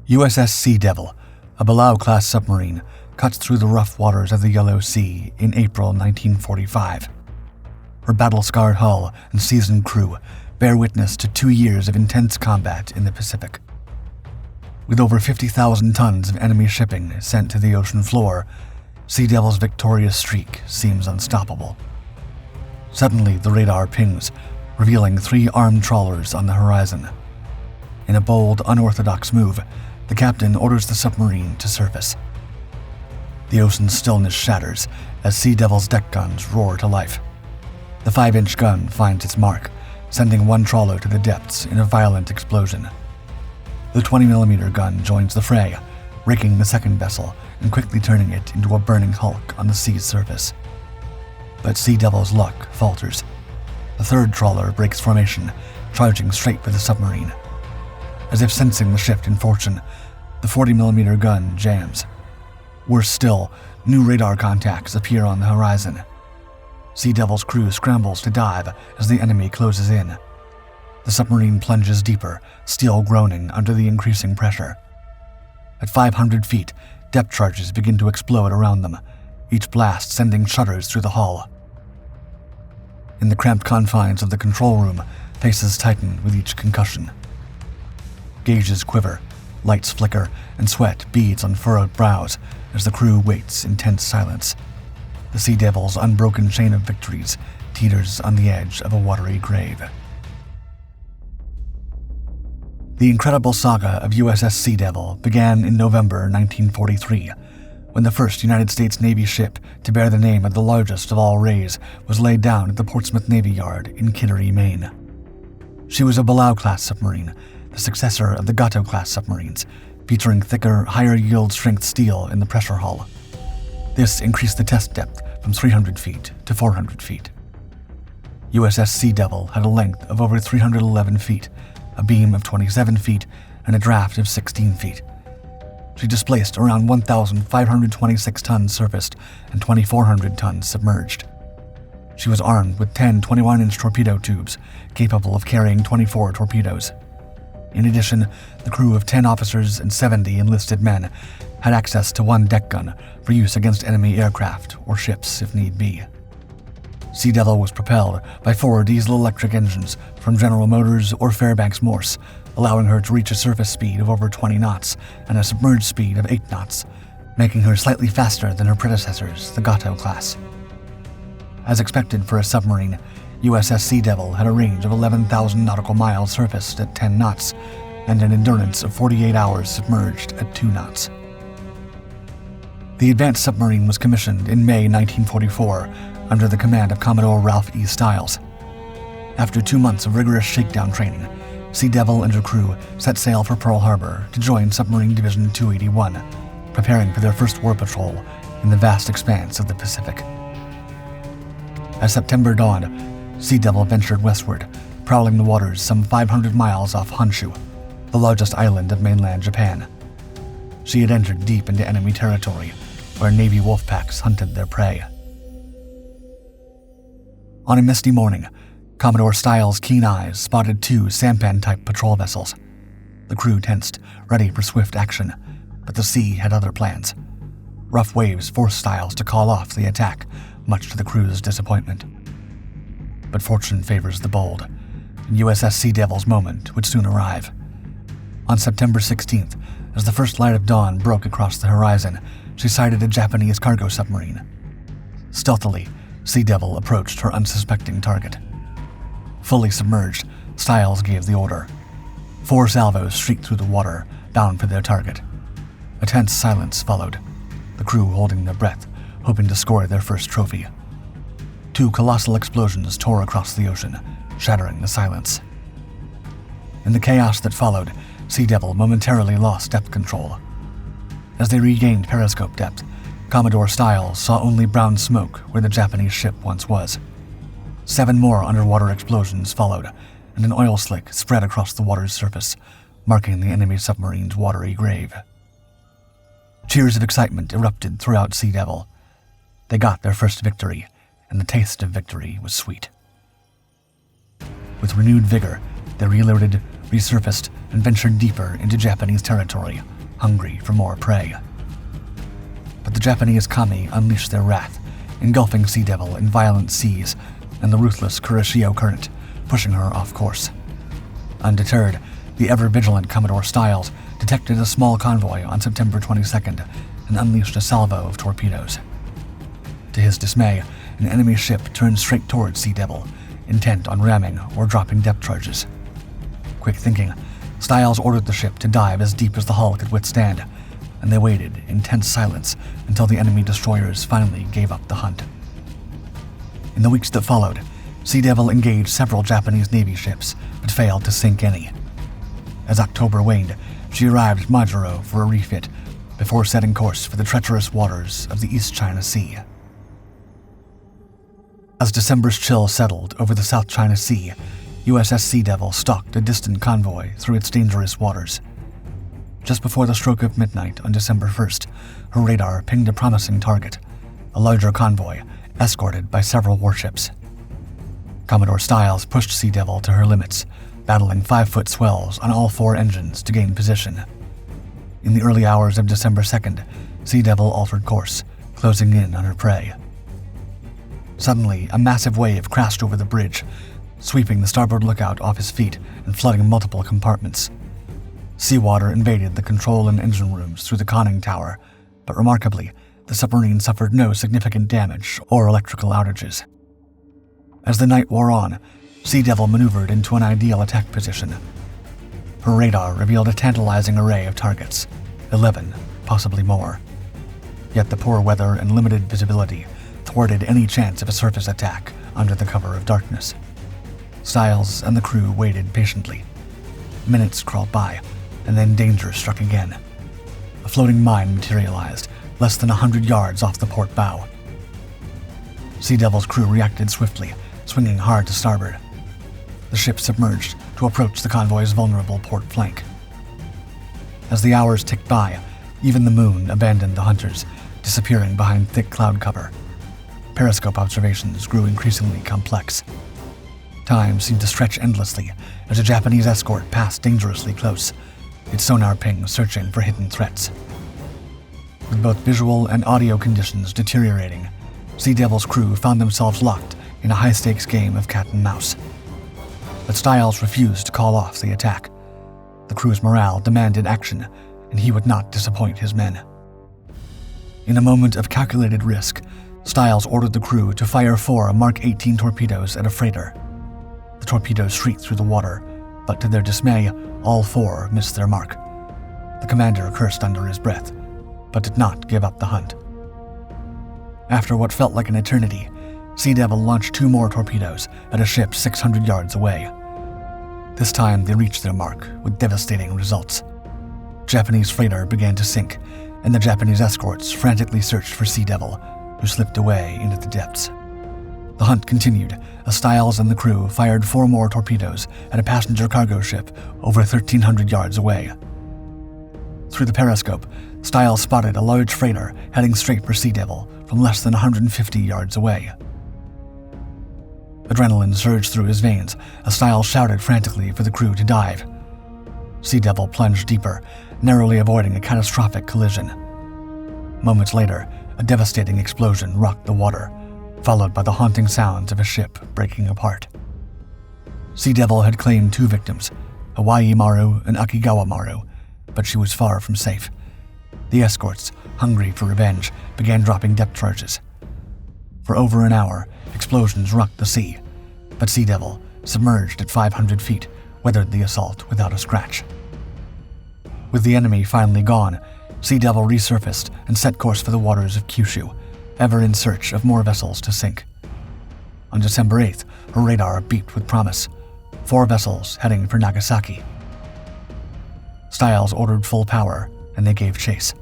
USS Sea Devil, a Balao-class submarine, cuts through the rough waters of the Yellow Sea in April 1945. Her battle-scarred hull and seasoned crew bear witness to 2 years of intense combat in the Pacific. With over 50,000 tons of enemy shipping sent to the ocean floor, Sea Devil's victorious streak seems unstoppable. Suddenly, the radar pings, revealing 3 armed trawlers on the horizon. In a bold, unorthodox move, the captain orders the submarine to surface. The ocean's stillness shatters as Sea Devil's deck guns roar to life. The 5-inch gun finds its mark, sending one trawler to the depths in a violent explosion. The 20mm gun joins the fray, raking the second vessel and quickly turning it into a burning hulk on the sea's surface. But Sea Devil's luck falters. The third trawler breaks formation, charging straight for the submarine. As if sensing the shift in fortune, the 40mm gun jams. Worse still, new radar contacts appear on the horizon. Sea Devil's crew scrambles to dive as the enemy closes in. The submarine plunges deeper, steel groaning under the increasing pressure. At 500 feet, depth charges begin to explode around them, each blast sending shudders through the hull. In the cramped confines of the control room, faces tighten with each concussion. Gauges quiver, lights flicker, and sweat beads on furrowed brows as the crew waits in tense silence. The Sea Devil's unbroken chain of victories teeters on the edge of a watery grave. The incredible saga of USS Sea Devil began in November 1943, when the first United States Navy ship to bear the name of the largest of all rays was laid down at the Portsmouth Navy Yard in Kittery, Maine. She was a Balao-class submarine, the successor of the Balao-class submarines, featuring thicker, higher-yield strength steel in the pressure hull. This increased the test depth from 300 feet to 400 feet. USS Sea Devil had a length of over 311 feet, a beam of 27 feet, and a draft of 16 feet. She displaced around 1,526 tons surfaced and 2,400 tons submerged. She was armed with 10 21-inch torpedo tubes, capable of carrying 24 torpedoes. In addition, the crew of 10 officers and 70 enlisted men had access to 1 deck gun for use against enemy aircraft or ships if need be. Sea Devil was propelled by 4 diesel-electric engines from General Motors or Fairbanks Morse, allowing her to reach a surface speed of over 20 knots and a submerged speed of 8 knots, making her slightly faster than her predecessors, the Balao-class. As expected for a submarine, USS Sea Devil had a range of 11,000 nautical miles surfaced at 10 knots and an endurance of 48 hours submerged at 2 knots. The advanced submarine was commissioned in May 1944 under the command of Commodore Ralph E. Stiles. After 2 months of rigorous shakedown training, Sea Devil and her crew set sail for Pearl Harbor to join Submarine Division 281, preparing for their first war patrol in the vast expanse of the Pacific. As September dawned, Sea Devil ventured westward, prowling the waters some 500 miles off Honshu, the largest island of mainland Japan. She had entered deep into enemy territory, where Navy wolf packs hunted their prey. On a misty morning, Commodore Stiles' keen eyes spotted 2 sampan-type patrol vessels. The crew tensed, ready for swift action, but the sea had other plans. Rough waves forced Stiles to call off the attack, much to the crew's disappointment. But fortune favors the bold, and USS Sea Devil's moment would soon arrive. On September 16th, as the first light of dawn broke across the horizon, she sighted a Japanese cargo submarine. Stealthily, Sea Devil approached her unsuspecting target. Fully submerged, Stiles gave the order. 4 salvos shrieked through the water, bound for their target. A tense silence followed, the crew holding their breath, hoping to score their first trophy. 2 colossal explosions tore across the ocean, shattering the silence. In the chaos that followed, Sea Devil momentarily lost depth control. As they regained periscope depth, Commodore Stiles saw only brown smoke where the Japanese ship once was. 7 more underwater explosions followed, and an oil slick spread across the water's surface, marking the enemy submarine's watery grave. Cheers of excitement erupted throughout Sea Devil. They got their first victory, and the taste of victory was sweet. With renewed vigor, they reloaded, resurfaced and ventured deeper into Japanese territory, hungry for more prey. But the Japanese kami unleashed their wrath, engulfing Sea Devil in violent seas and the ruthless Kuroshio current, pushing her off course. Undeterred, the ever-vigilant Commodore Styles detected a small convoy on September 22nd and unleashed a salvo of torpedoes. To his dismay, an enemy ship turned straight towards Sea Devil, intent on ramming or dropping depth charges. Quick thinking, Styles ordered the ship to dive as deep as the hull could withstand, and they waited in tense silence until the enemy destroyers finally gave up the hunt. In the weeks that followed, Sea Devil engaged several Japanese Navy ships, but failed to sink any. As October waned, she arrived at Majuro for a refit, before setting course for the treacherous waters of the East China Sea. As December's chill settled over the South China Sea, USS Sea Devil stalked a distant convoy through its dangerous waters. Just before the stroke of midnight on December 1st, her radar pinged a promising target, a larger convoy escorted by several warships. Commodore Styles pushed Sea Devil to her limits, battling 5-foot swells on all 4 engines to gain position. In the early hours of December 2nd, Sea Devil altered course, closing in on her prey. Suddenly, a massive wave crashed over the bridge, sweeping the starboard lookout off his feet and flooding multiple compartments. Seawater invaded the control and engine rooms through the conning tower, but remarkably, the submarine suffered no significant damage or electrical outages. As the night wore on, Sea Devil maneuvered into an ideal attack position. Her radar revealed a tantalizing array of targets, 11, possibly more. Yet the poor weather and limited visibility thwarted any chance of a surface attack under the cover of darkness. Styles and the crew waited patiently. Minutes crawled by, and then danger struck again. A floating mine materialized, less than 100 yards off the port bow. Sea Devil's crew reacted swiftly, swinging hard to starboard. The ship submerged to approach the convoy's vulnerable port flank. As the hours ticked by, even the moon abandoned the hunters, disappearing behind thick cloud cover. Periscope observations grew increasingly complex. Time seemed to stretch endlessly as a Japanese escort passed dangerously close, its sonar ping searching for hidden threats. With both visual and audio conditions deteriorating, Sea Devil's crew found themselves locked in a high-stakes game of cat and mouse. But Styles refused to call off the attack. The crew's morale demanded action, and he would not disappoint his men. In a moment of calculated risk, Styles ordered the crew to fire 4 Mark 18 torpedoes at a freighter. The torpedoes shrieked through the water, but to their dismay, all 4 missed their mark. The commander cursed under his breath, but did not give up the hunt. After what felt like an eternity, Sea Devil launched 2 more torpedoes at a ship 600 yards away. This time they reached their mark with devastating results. Japanese freighter began to sink, and the Japanese escorts frantically searched for Sea Devil, who slipped away into the depths. The hunt continued as Styles and the crew fired 4 more torpedoes at a passenger cargo ship over 1,300 yards away. Through the periscope, Styles spotted a large freighter heading straight for Sea Devil from less than 150 yards away. Adrenaline surged through his veins as Styles shouted frantically for the crew to dive. Sea Devil plunged deeper, narrowly avoiding a catastrophic collision. Moments later, a devastating explosion rocked the water, followed by the haunting sounds of a ship breaking apart. Sea Devil had claimed 2 victims, Hawaii Maru and Akigawa Maru, but she was far from safe. The escorts, hungry for revenge, began dropping depth charges. For over an hour, explosions rocked the sea, but Sea Devil, submerged at 500 feet, weathered the assault without a scratch. With the enemy finally gone, Sea Devil resurfaced and set course for the waters of Kyushu, ever in search of more vessels to sink. On December 8th, her radar beeped with promise, 4 vessels heading for Nagasaki. Styles ordered full power, and they gave chase.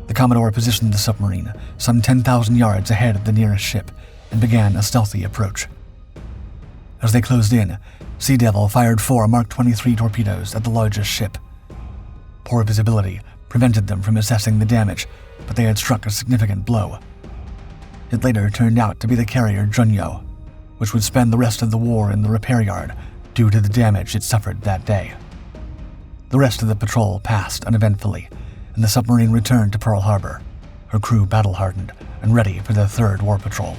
The Commodore positioned the submarine some 10,000 yards ahead of the nearest ship and began a stealthy approach. As they closed in, Sea Devil fired 4 Mark 23 torpedoes at the largest ship. Poor visibility prevented them from assessing the damage, but they had struck a significant blow. It later turned out to be the carrier Junyo, which would spend the rest of the war in the repair yard due to the damage it suffered that day. The rest of the patrol passed uneventfully, and the submarine returned to Pearl Harbor, her crew battle-hardened and ready for their third war patrol.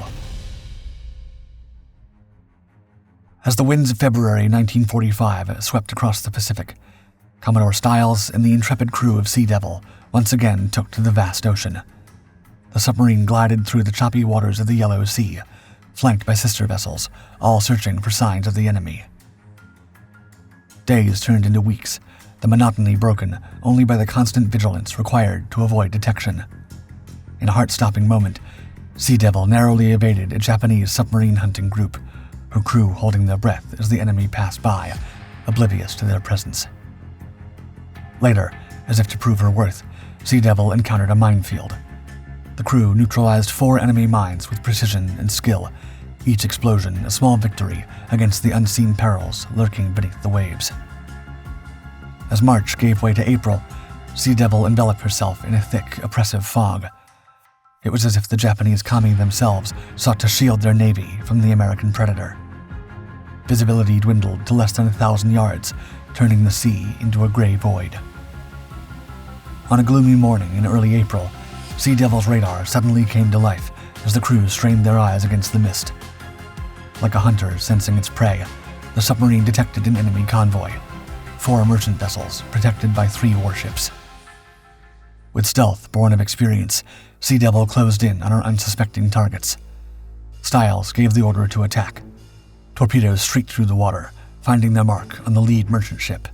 As the winds of February 1945 swept across the Pacific, Commodore Stiles and the intrepid crew of Sea Devil once again took to the vast ocean. The submarine glided through the choppy waters of the Yellow Sea, flanked by sister vessels, all searching for signs of the enemy. Days turned into weeks, the monotony broken only by the constant vigilance required to avoid detection. In a heart-stopping moment, Sea Devil narrowly evaded a Japanese submarine hunting group, her crew holding their breath as the enemy passed by, oblivious to their presence. Later, as if to prove her worth, Sea Devil encountered a minefield. The crew neutralized 4 enemy mines with precision and skill, each explosion a small victory against the unseen perils lurking beneath the waves. As March gave way to April, Sea Devil enveloped herself in a thick, oppressive fog. It was as if the Japanese kami themselves sought to shield their navy from the American predator. Visibility dwindled to less than 1,000 yards, turning the sea into a gray void. On a gloomy morning in early April, Sea Devil's radar suddenly came to life as the crew strained their eyes against the mist. Like a hunter sensing its prey, the submarine detected an enemy convoy, 4 merchant vessels protected by 3 warships. With stealth born of experience, Sea Devil closed in on her unsuspecting targets. Stiles gave the order to attack. Torpedoes streaked through the water, finding their mark on the lead merchant ship.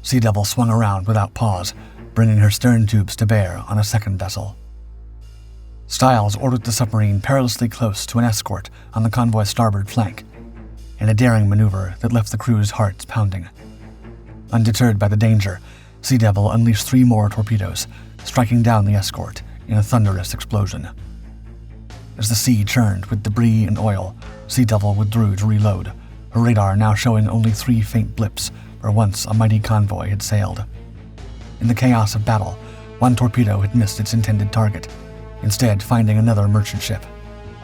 Sea Devil swung around without pause, bringing her stern tubes to bear on a second vessel. Stiles ordered the submarine perilously close to an escort on the convoy's starboard flank, in a daring maneuver that left the crew's hearts pounding. Undeterred by the danger, Sea Devil unleashed 3 more torpedoes, striking down the escort in a thunderous explosion. As the sea churned with debris and oil, Sea Devil withdrew to reload, her radar now showing only 3 faint blips where once a mighty convoy had sailed. In the chaos of battle, 1 torpedo had missed its intended target, instead finding another merchant ship,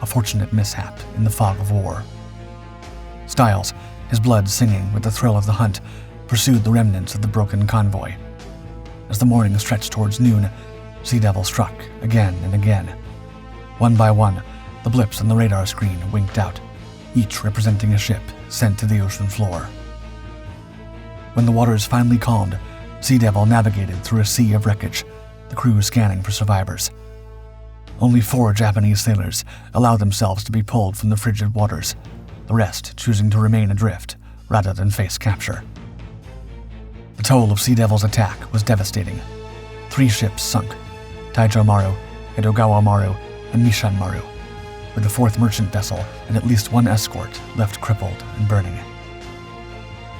a fortunate mishap in the fog of war. Stiles, his blood singing with the thrill of the hunt, pursued the remnants of the broken convoy. As the morning stretched towards noon, Sea Devil struck again and again. One by one, the blips on the radar screen winked out, each representing a ship sent to the ocean floor. When the waters finally calmed, Sea Devil navigated through a sea of wreckage, the crew scanning for survivors. Only 4 Japanese sailors allowed themselves to be pulled from the frigid waters, the rest choosing to remain adrift rather than face capture. The toll of Sea Devil's attack was devastating. 3 ships sunk, Taijo Maru, Edogawa Maru, and Nishan Maru, with a 4th merchant vessel and at least 1 escort left crippled and burning.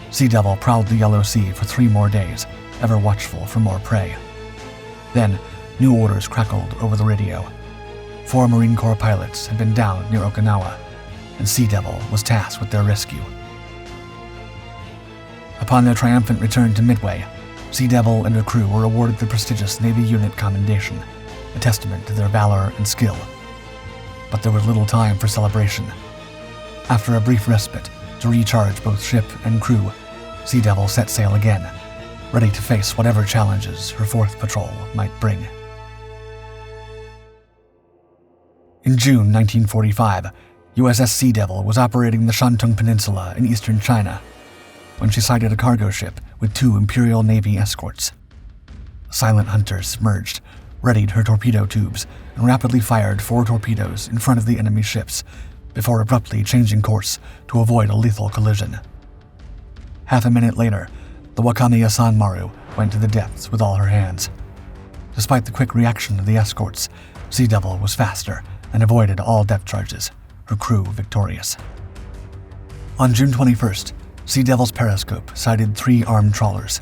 Sea Devil prowled the Yellow Sea for 3 more days, ever watchful for more prey. Then, new orders crackled over the radio. 4 Marine Corps pilots had been down near Okinawa, and Sea Devil was tasked with their rescue. Upon their triumphant return to Midway, Sea Devil and her crew were awarded the prestigious Navy Unit Commendation, a testament to their valor and skill. But there was little time for celebration. After a brief respite to recharge both ship and crew, Sea Devil set sail again, ready to face whatever challenges her 4th patrol might bring. In June 1945, USS Sea Devil was operating the Shantung Peninsula in eastern China when she sighted a cargo ship with 2 Imperial Navy escorts. Silent hunters submerged, readied her torpedo tubes, and rapidly fired 4 torpedoes in front of the enemy ships before abruptly changing course to avoid a lethal collision. Half a minute later, the Wakami-Asan Maru went to the depths with all her hands. Despite the quick reaction of the escorts, Sea Devil was faster and avoided all depth charges, her crew victorious. On June 21st, Sea Devil's periscope sighted 3 armed trawlers.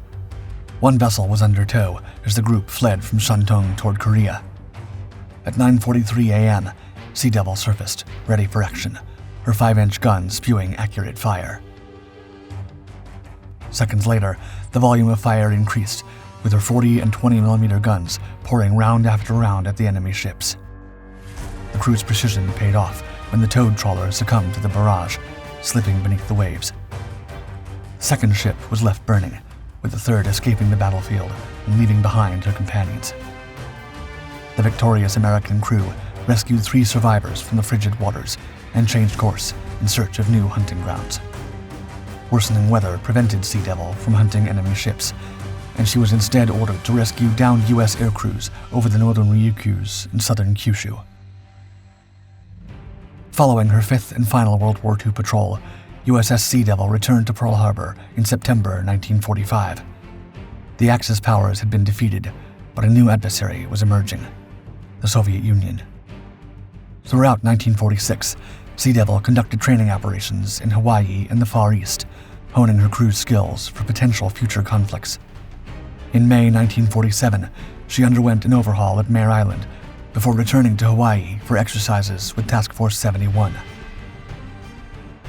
1 vessel was under tow as the group fled from Shantung toward Korea. At 9:43 a.m., Sea Devil surfaced, ready for action, her 5-inch gun spewing accurate fire. Seconds later, the volume of fire increased, with her 40 and 20mm guns pouring round after round at the enemy ships. The crew's precision paid off when the towed trawler succumbed to the barrage, slipping beneath the waves. The 2nd ship was left burning, with the third escaping the battlefield and leaving behind her companions. The victorious American crew rescued 3 survivors from the frigid waters and changed course in search of new hunting grounds. Worsening weather prevented Sea Devil from hunting enemy ships, and she was instead ordered to rescue downed U.S. air crews over the northern Ryukyus and southern Kyushu. Following her 5th and final World War II patrol, USS Sea Devil returned to Pearl Harbor in September 1945. The Axis powers had been defeated, but a new adversary was emerging: the Soviet Union. Throughout 1946, Sea Devil conducted training operations in Hawaii and the Far East, honing her crew's skills for potential future conflicts. In May 1947, she underwent an overhaul at Mare Island before returning to Hawaii for exercises with Task Force 71.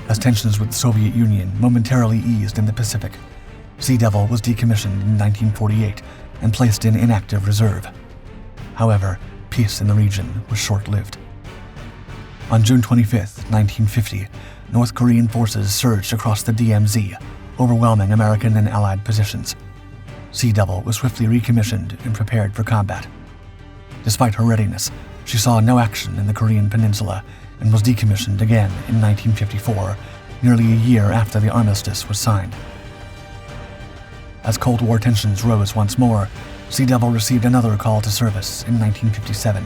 As tensions with the Soviet Union momentarily eased in the Pacific, Sea Devil was decommissioned in 1948 and placed in inactive reserve. However, peace in the region was short-lived. On June 25, 1950, North Korean forces surged across the DMZ, overwhelming American and Allied positions. Sea Devil was swiftly recommissioned and prepared for combat. Despite her readiness, she saw no action in the Korean peninsula and was decommissioned again in 1954, nearly a year after the armistice was signed. As Cold War tensions rose once more, Sea Devil received another call to service in 1957.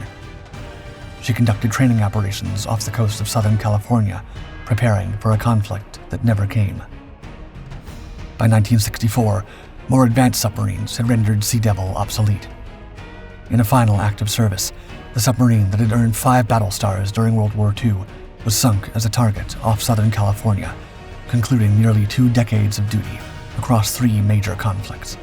She conducted training operations off the coast of Southern California, preparing for a conflict that never came. By 1964, more advanced submarines had rendered Sea Devil obsolete. In a final act of service, the submarine that had earned 5 battle stars during World War II was sunk as a target off Southern California, concluding nearly 2 decades of duty across 3 major conflicts.